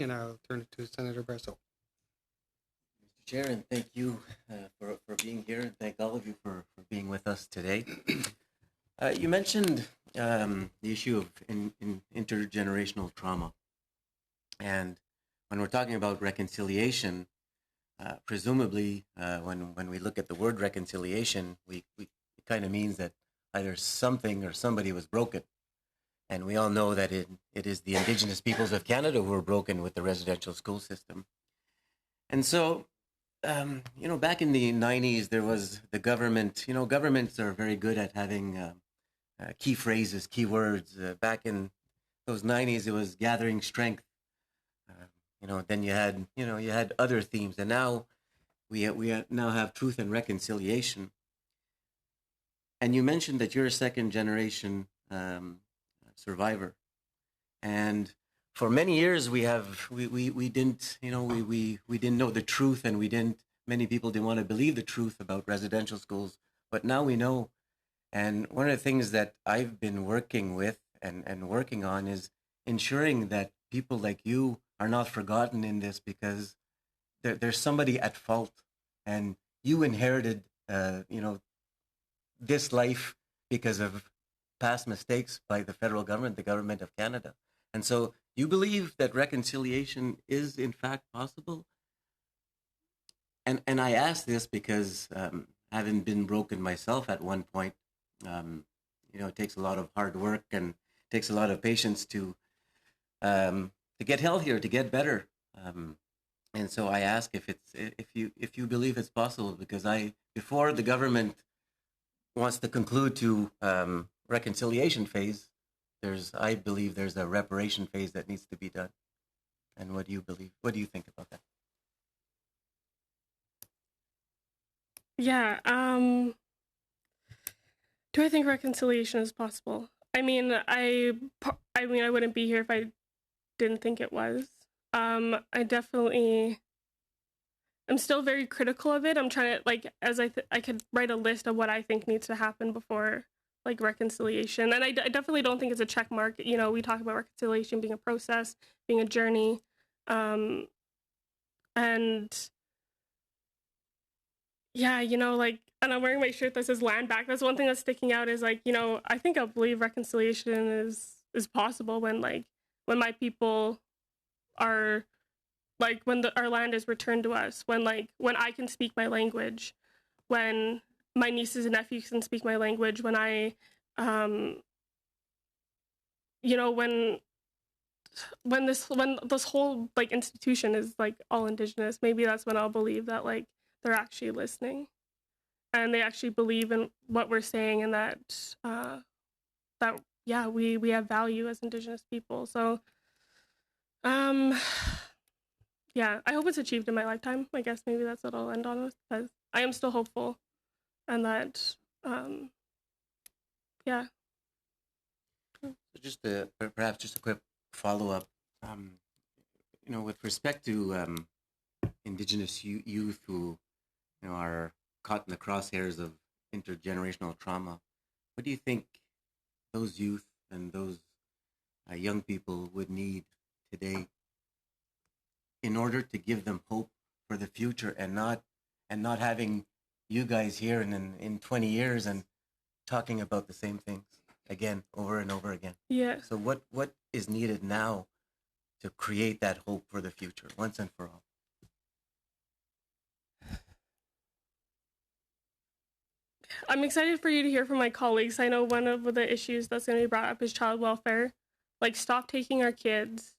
and I'll turn it to Senator Bresso. Mr. Chair, and thank you for being here, and thank all of you for being with us today. You mentioned the issue of intergenerational trauma. And when we're talking about reconciliation, presumably when we look at the word reconciliation, it kind of means that either something or somebody was broken. And we all know that it is the Indigenous Peoples of Canada who are broken with the residential school system. And so, back in the 90s, there was the government. Governments are very good at having key phrases, key words. Back in those 90s, it was gathering strength. Then you had other themes. And now we now have truth and reconciliation. And you mentioned that you're a second generation survivor, and for many years we didn't know the truth, and many people didn't want to believe the truth about residential schools, but now we know. And one of the things that I've been working with and working on is ensuring that people like you are not forgotten in this, because there's somebody at fault, and you inherited this life because of past mistakes by the federal government, the government of Canada. And so you believe that reconciliation is in fact possible? And I ask this because having been broken myself at one point, it takes a lot of hard work and takes a lot of patience to get healthier, to get better. And so I ask if you believe it's possible, because before the government wants to conclude to reconciliation phase, I believe there's a reparation phase that needs to be done. And what do you believe? What do you think about that? Yeah. Do I think reconciliation is possible? I mean, I wouldn't be here if I didn't think it was. I'm still very critical of it. I'm trying to, I could write a list of what I think needs to happen before, reconciliation. And I definitely don't think it's a check mark. We talk about reconciliation being a process, being a journey. And yeah, and I'm wearing my shirt that says land back. That's one thing that's sticking out is, I believe reconciliation is possible when my people are, when our land is returned to us, when I can speak my language, when my nieces and nephews can speak my language, when when this whole institution is all Indigenous, maybe that's when I'll believe that they're actually listening and they actually believe in what we're saying, and that we have value as Indigenous people. So yeah, I hope it's achieved in my lifetime. I guess maybe that's what I'll end on with, because I am still hopeful, and that yeah. Just perhaps just a quick follow-up, with respect to Indigenous youth who are caught in the crosshairs of intergenerational trauma. What do you think those youth and those young people would need today in order to give them hope for the future, and not having you guys here and in 20 years and talking about the same things again over and over again? Yeah. So what is needed now to create that hope for the future once and for all? I'm excited for you to hear from my colleagues. I know one of the issues that's going to be brought up is child welfare. Stop taking our kids.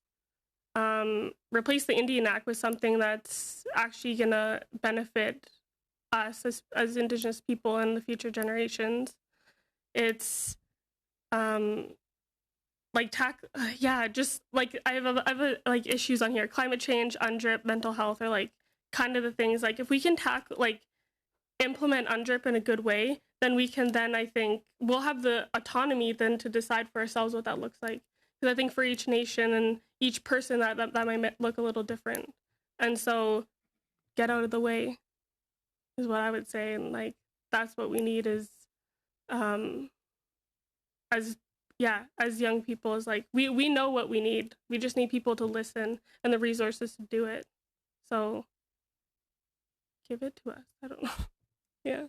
Replace the Indian Act with something that's actually going to benefit us as Indigenous people and the future generations. It's I have issues on here. Climate change, UNDRIP, mental health are kind of the things. If we can implement UNDRIP in a good way, then I think we'll have the autonomy then to decide for ourselves what that looks like. Because I think for each nation and each person that might look a little different. And so get out of the way is what I would say. And that's what we need is as yeah, as young people, is like we know what we need. We just need people to listen and the resources to do it. So give it to us. I don't know. Yeah.